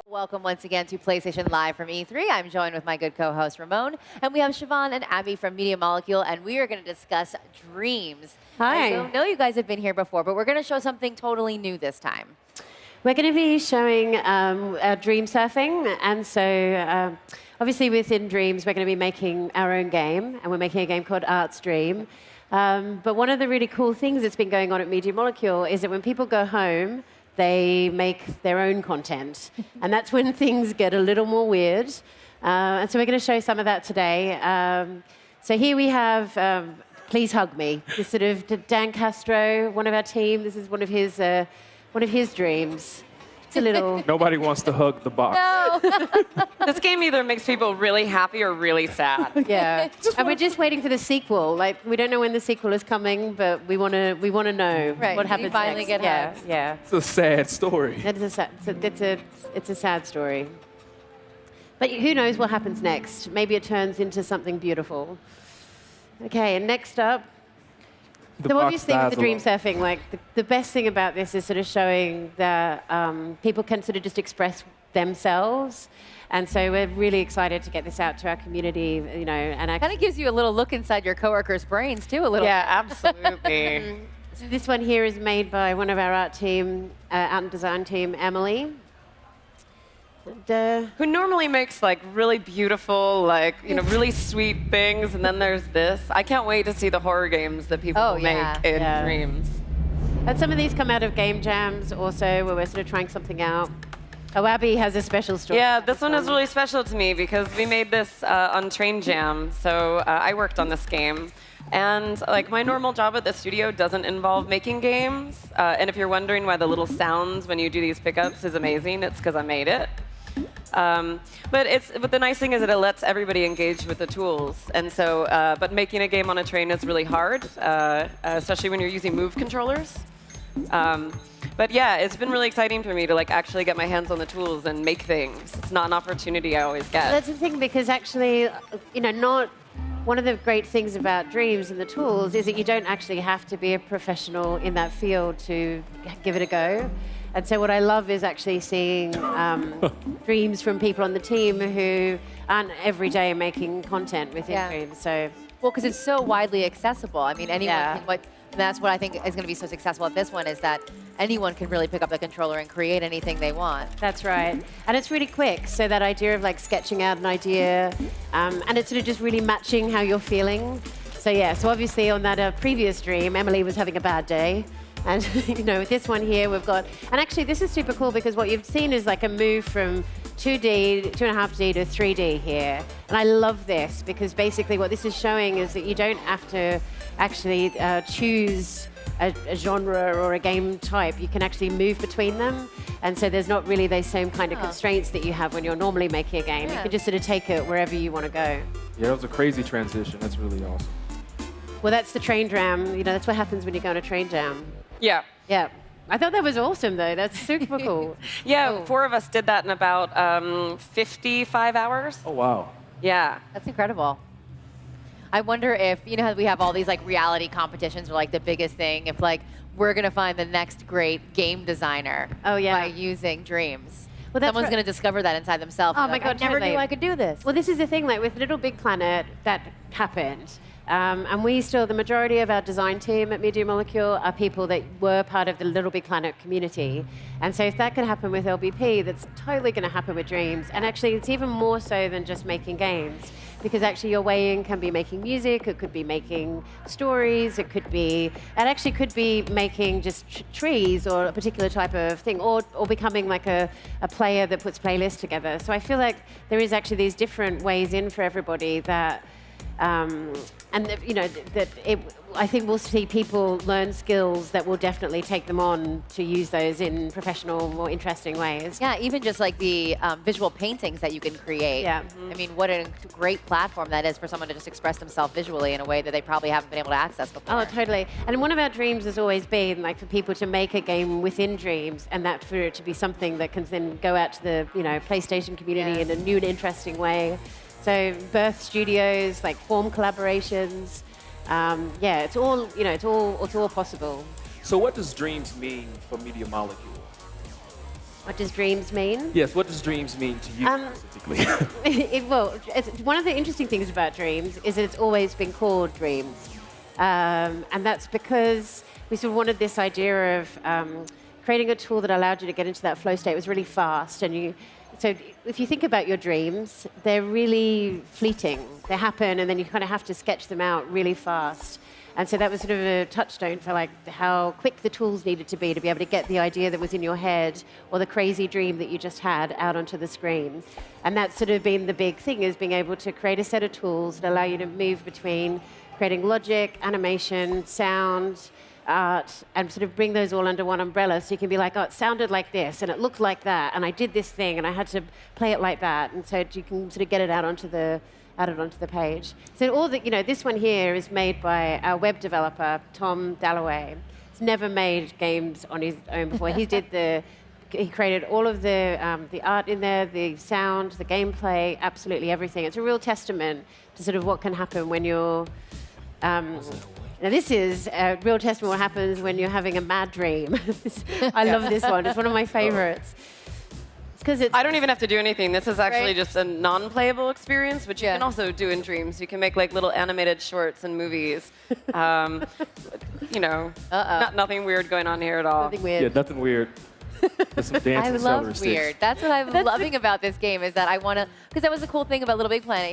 Welcome once again to PlayStation Live from E3. I'm joined with my good co-host Ramon, and we have Siobhan and Abby from Media Molecule, and we are going to discuss dreams. Hi. I don't know you guys have been here before, but we're going to show something totally new this time. We're going to be showing our dream surfing, and so obviously within dreams we're going to be making our own game, and we're making a game called Art's Dream. But one of the really cool things that's been going on at Media Molecule is that when people go home, they make their own content. And that's when things get a little more weird. And so we're going to show some of that today. So here we have Please Hug Me. This sort of Dan Castro, one of our team. This is one of his dreams. It's a little... Nobody wants to hug the box. No. This game either makes people really happy or really sad. Yeah. And we're just waiting for the sequel. Like, we don't know when the sequel is coming, but we want to know Right. what You happens finally next. get hugged. Yeah. It's a sad story. It's a sad story. But who knows what happens next? Maybe it turns into something beautiful. Okay, and next up, The so box obviously with dies the dream alone. surfing, like the best thing about this is sort of showing that people can sort of just express themselves. And so we're really excited to get this out to our community, you know, and Kind of gives you a little look inside your coworkers' brains, too, a little. Yeah, absolutely. this one here is made by one of our art and design team, Emily. And, Who normally makes like really beautiful, like, you know, really sweet things, and then there's this. I can't wait to see the horror games that people Oh, will yeah. make in Yeah. dreams. and some of these come out of game jams also, where we're sort of trying something out. Oh, Abby has a special story. Yeah, about this one is really special to me because we made this on Train Jam. So I worked on this game. And like my normal job at the studio doesn't involve making games. And if you're wondering why the little sounds when you do these pickups is amazing, it's because I made it. But the nice thing is that it lets everybody engage with the tools. And so, but making a game on a train is really hard, especially when you're using Move controllers. But yeah, it's been really exciting for me to like actually get my hands on the tools and make things. It's not an opportunity I always get. That's the thing, because actually, you know, not one of the great things about dreams and the tools is that you don't actually have to be a professional in that field to give it a go. And so what I love is actually seeing dreams from people on the team who aren't every day making content within Yeah. dreams. So Well, because it's so widely accessible. I mean, anyone Yeah. can. That's what I think is going to be so successful at this one, is that anyone can really pick up the controller and create anything they want. that's right. And it's really quick. So that idea of like sketching out an idea, and it's sort of just really matching how you're feeling. So yeah, so obviously on that previous dream, Emily was having a bad day. And you know, with this one here, we've got, and actually this is super cool because what you've seen is like a move from 2D, 2.5D to 3D here. And I love this because basically what this is showing is that you don't have to actually choose a genre or a game type. You can actually move between them. And so there's not really those same kind of constraints that you have when you're normally making a game. You Yeah. can just sort of take it wherever you want to go. Yeah, it was a crazy transition. That's really awesome. Well, that's the train jam. You know, that's what happens when you go on a train jam. Yeah. Yeah. I thought that was awesome, though. That's super cool. Yeah, 4 of us did that in about 55 hours. Oh, wow. Yeah. That's incredible. I wonder if, you know how we have all these like reality competitions, or like the biggest thing, if like we're going to find the next great game designer Oh, yeah. by using dreams. Well, that's Someone's right. going to discover that inside themselves. Oh and my be like, God, I never totally. knew I could do this. Well, this is the thing, like with Little Big Planet, that happened. And we still, the majority of our design team at Media Molecule are people that were part of the Little Big Planet community. And so if that can happen with LBP, that's totally going to happen with Dreams. And actually, it's even more so than just making games. Because actually your way in can be making music, it could be making stories, it actually could be making just trees or a particular type of thing, or becoming like a player that puts playlists together. So I feel like there is actually these different ways in for everybody that, you know, I think we'll see people learn skills that will definitely take them on to use those in professional, more interesting ways. Yeah, even just like the visual paintings that you can create. Yeah. I mean, what a great platform that is for someone to just express themselves visually in a way that they probably haven't been able to access before. Oh, totally. And one of our dreams has always been like for people to make a game within Dreams, and that for it to be something that can then go out to the PlayStation community in a new and interesting way. So birth studios, like form collaborations. Yeah, it's all possible. So what does dreams mean for Media Molecule? What does dreams mean? Yes, what does dreams mean to you specifically? Well, one of the interesting things about dreams is that it's always been called dreams. And that's because we sort of wanted this idea of creating a tool that allowed you to get into that flow state. It was really fast. So if you think about your dreams, they're really fleeting. They happen, and then you kind of have to sketch them out really fast. And so that was sort of a touchstone for like how quick the tools needed to be able to get the idea that was in your head or the crazy dream that you just had out onto the screen. And that's sort of been the big thing, is being able to create a set of tools that allow you to move between creating logic, animation, sound, art, and sort of bring those all under one umbrella. So you can be like, oh, it sounded like this, and it looked like that, and I did this thing, and I had to play it like that. And so you can sort of get it out onto the page. So all the, this one here is made by our web developer, Tom Dalloway. He's never made games on his own before. He created all of the art in there, the sound, the gameplay, absolutely everything. It's a real testament to sort of what can happen when you're. Now this is a real testament what happens when you're having a mad dream. I love this one. It's one of my favorites. I don't even have to do anything. This is actually just a non-playable experience, which you can also do in dreams. You can make like little animated shorts and movies. Nothing weird going on here at all. Nothing weird. Yeah, nothing weird. There's some dancing I love weird. sticks. That's what I'm loving about this game, is that I want to, because that was the cool thing about Little Big Planet,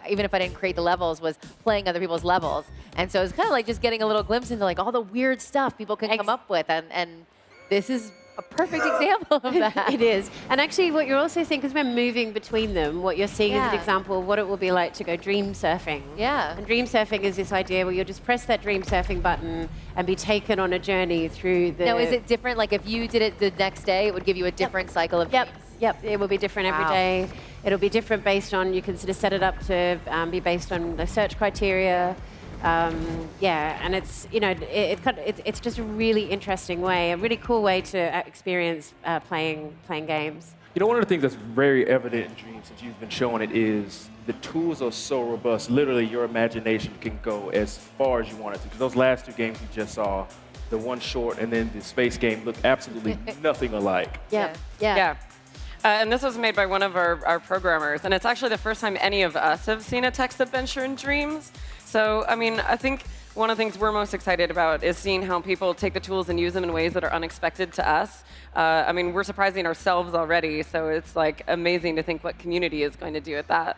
even if I didn't create the levels, was playing other people's levels. And so it's kind of like just getting a little glimpse into like all the weird stuff people can come up with. And this is a perfect example of that. It is. And actually what you're also seeing, because we're moving between them, what you're seeing is an example of what it will be like to go dream surfing. Yeah. And dream surfing is this idea where you'll just press that dream surfing button and be taken on a journey through the... Now, is it different? Like if you did it the next day, it would give you a different cycle of dreams? Yep, it will be different every day. It'll be different based on, you can sort of set it up to be based on the search criteria. And it's it's just a really interesting way, a really cool way to experience playing games. One of the things that's very evident in Dreams, since you've been showing it, is the tools are so robust. Literally, your imagination can go as far as you want it to. Because those last two games you just saw, the one short and then the space game, look absolutely nothing alike. Yeah. And this was made by one of our programmers, and it's actually the first time any of us have seen a text adventure in Dreams. So, I think one of the things we're most excited about is seeing how people take the tools and use them in ways that are unexpected to us. We're surprising ourselves already, so it's like amazing to think what community is going to do with that.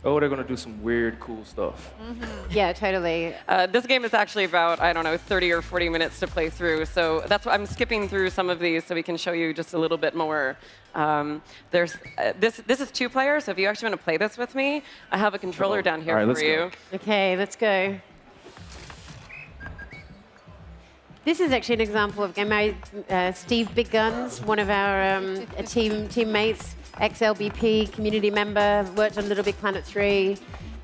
Oh, they're going to do some weird, cool stuff. Mm-hmm. Yeah, totally. This game is actually about, 30 or 40 minutes to play through. So that's why I'm skipping through some of these so we can show you just a little bit more. This is 2 players, so if you actually want to play this with me, I have a controller down here for you. Okay, let's go. This is actually an example of game Steve Big Guns, one of our teammates, ex-LBP community member, worked on Little Big Planet 3,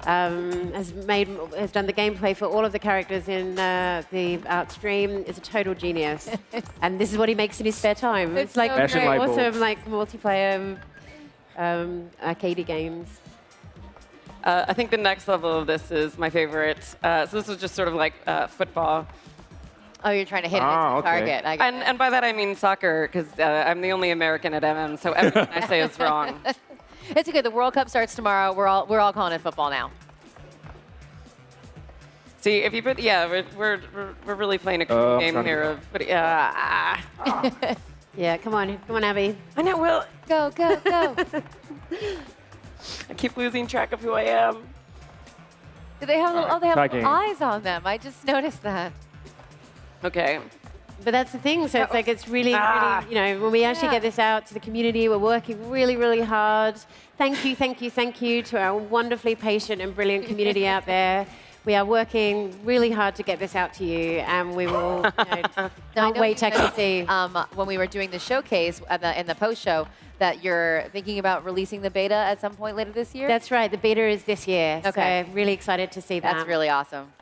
has done the gameplay for all of the characters in the art stream, is a total genius. And this is what he makes in his spare time. It's like so very awesome, like multiplayer arcade games. I think the next level of this is my favorite. So this is just sort of like football. Oh, you're trying to hit it into the target. And by that I mean soccer, because I'm the only American at MM, so everything I say is wrong. It's okay. The World Cup starts tomorrow. We're all calling it football now. See, if you put, we're really playing a cool game here of, Yeah, come on, Abby. I know, Will. Go. I keep losing track of who I am. Do they have? They have Try eyes on them. I just noticed that. Okay. But that's the thing. So it's like it's really, when we actually get this out to the community, we're working really, really hard. Thank you to our wonderfully patient and brilliant community out there. We are working really hard to get this out to you, and we will not wait to actually see. When we were doing the showcase in the post show, that you're thinking about releasing the beta at some point later this year? That's right. The beta is this year. Okay. So really excited to see that. That's really awesome.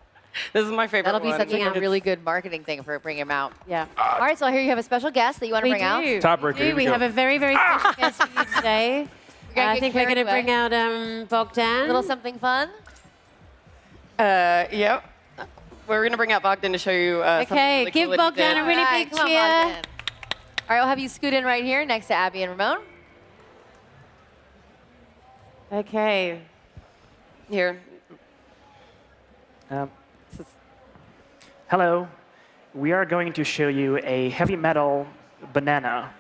This is my favorite That'll be one. such a really good marketing thing for bringing him out. Yeah. All right, so I hear you have a special guest that you want to bring out. Tiebreaker. We have a very, very special guest for you today. I think we're going to bring out Bogdan. A little something fun? Yep. We're going to bring out Bogdan to show you something really give cool that he Bogdan did. a really big Come on, cheer. Bogdan. right, I'll have you scoot in right here next to Abby and Ramon. Okay. Here. Hello. We are going to show you a heavy metal banana.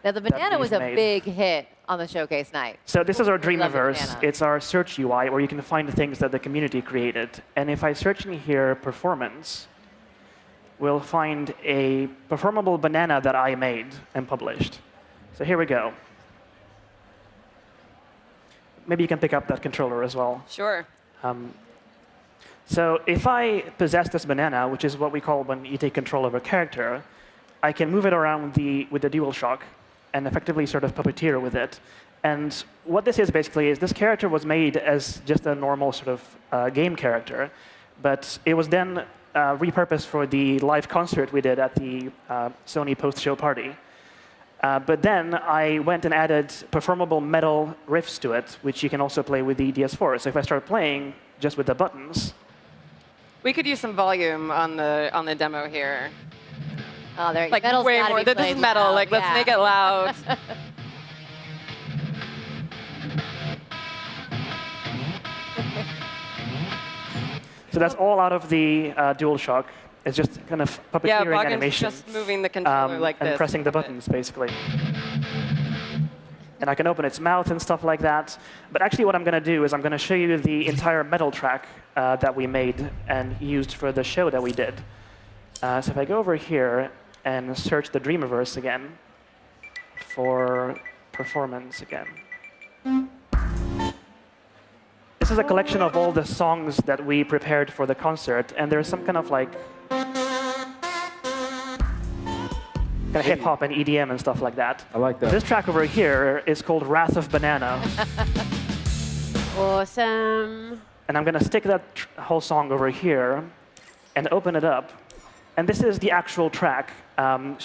Now, the banana was a made. big hit on the showcase night. So this is our Love the Dreamiverse. banana. It's our search UI where you can find the things that the community created. And if I search in here performance, we'll find a performable banana that I made and published. So here we go. Maybe you can pick up that controller as well. Sure. So if I possess this banana, which is what we call when you take control of a character, I can move it around with the DualShock and effectively sort of puppeteer with it. And what this is basically is this character was made as just a normal sort of game character, but it was then repurposed for the live concert we did at the Sony post-show party. But then I went and added performable metal riffs to it, which you can also play with the DS4. So if I start playing just with the buttons, We could use some volume on the demo here. Oh, there, Like metal's way gotta more. be This played is metal. loud, Like let's yeah. make it loud. so that's all out of the DualShock. It's just kind of Yeah, puppeteering Boggan's animation. just moving the controller like this. And pressing the buttons, basically. And I can open its mouth and stuff like that. But actually what I'm going to do is I'm going to show you the entire metal track that we made and used for the show that we did. So if I go over here and search the Dreamiverse again for performance again. This is a collection of all the songs that we prepared for the concert. And there's some kind of like kind of hip-hop and EDM and stuff like that. I like that. This track over here is called Wrath of Banana. Awesome. And I'm going to stick that whole song over here and open it up. And this is the actual track.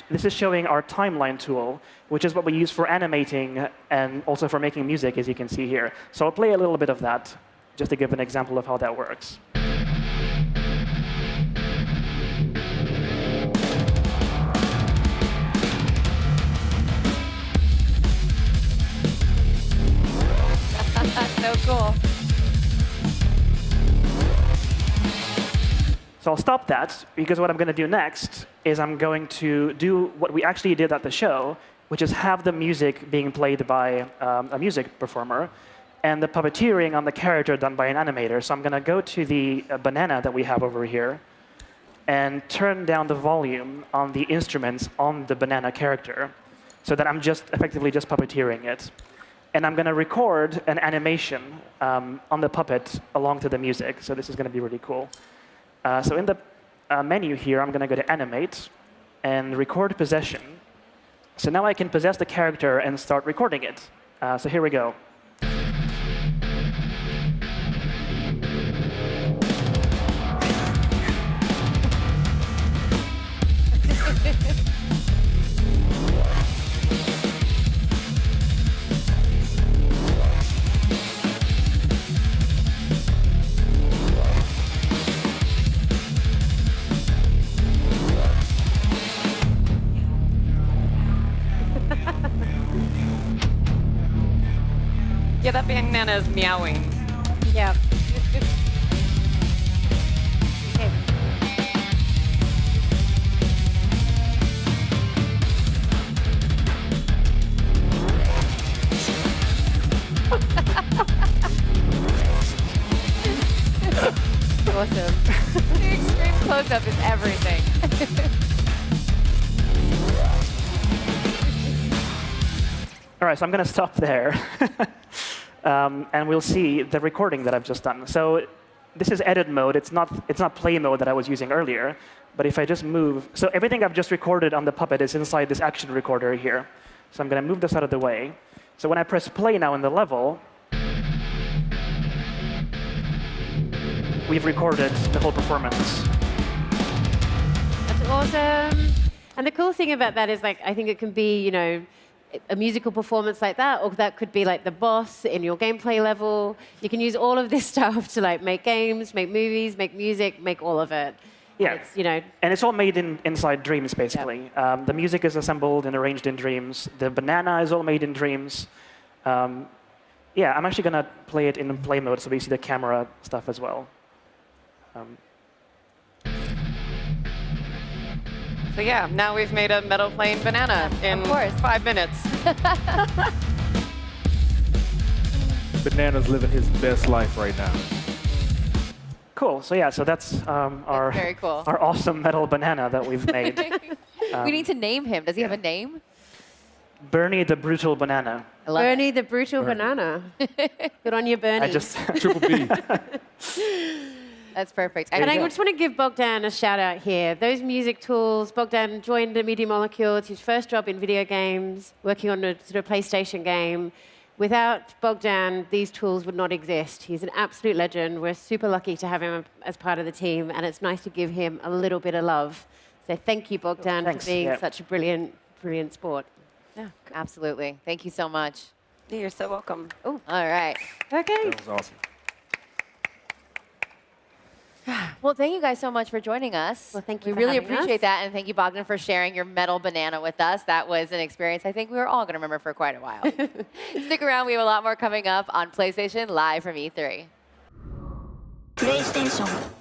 This is showing our timeline tool, which is what we use for animating and also for making music, as you can see here. So I'll play a little bit of that, just to give an example of how that works. So cool. So I'll stop that, because what I'm going to do next is I'm going to do what we actually did at the show, which is have the music being played by a music performer, and the puppeteering on the character done by an animator. So I'm going to go to the banana that we have over here, and turn down the volume on the instruments on the banana character, so that I'm just effectively just puppeteering it. And I'm going to record an animation on the puppet along to the music. So this is going to be really cool. So in the menu here, I'm going to go to Animate and Record Possession. So now I can possess the character and start recording it. So here we go. Yeah, that banana is meowing. Yeah. Okay. Awesome. The extreme close-up is everything. All right, so I'm going to stop there. And we'll see the recording that I've just done. So this is edit mode. It's not play mode that I was using earlier. But if I just move, so everything I've just recorded on the puppet is inside this action recorder here. So I'm going to move this out of the way. So when I press play now in the level, we've recorded the whole performance. That's awesome. And the cool thing about that is, like, I think it can be, you know, a musical performance like that, or that could be like the boss in your gameplay level. You can use all of this stuff to like make games, make movies, make music, make all of it. Yeah. It's, you know, And it's all made inside Dreams, basically. The music is assembled and arranged in Dreams. The banana is all made in Dreams. Yeah, I'm actually going to play it in play mode so we see the camera stuff as well. So yeah, now we've made a metal plane banana in 5 minutes. Banana's living his best life right now. Cool. So yeah, so that's our very cool. our awesome metal banana that we've made. We need to name him. Does he have a name? Bernie the Brutal Banana. I love Bernie the Brutal Banana. Good on you, Bernie. I just Triple B. That's perfect. And I just want to give Bogdan a shout out here. Those music tools, Bogdan joined the Media Molecule. It's his first job in video games, working on a sort of PlayStation game. Without Bogdan, these tools would not exist. He's an absolute legend. We're super lucky to have him as part of the team, and it's nice to give him a little bit of love. So thank you, Bogdan, Thanks. for being such a brilliant, brilliant sport. Yeah, Absolutely. Thank you so much. you're so welcome. All right. Okay. That was awesome. Well, thank you guys so much for joining us. Well, thank you We for really having appreciate us. that, and thank you, Bogdan, for sharing your metal banana with us. That was an experience I think we were all going to remember for quite a while. Stick around. We have a lot more coming up on PlayStation Live from E3. プレイステーション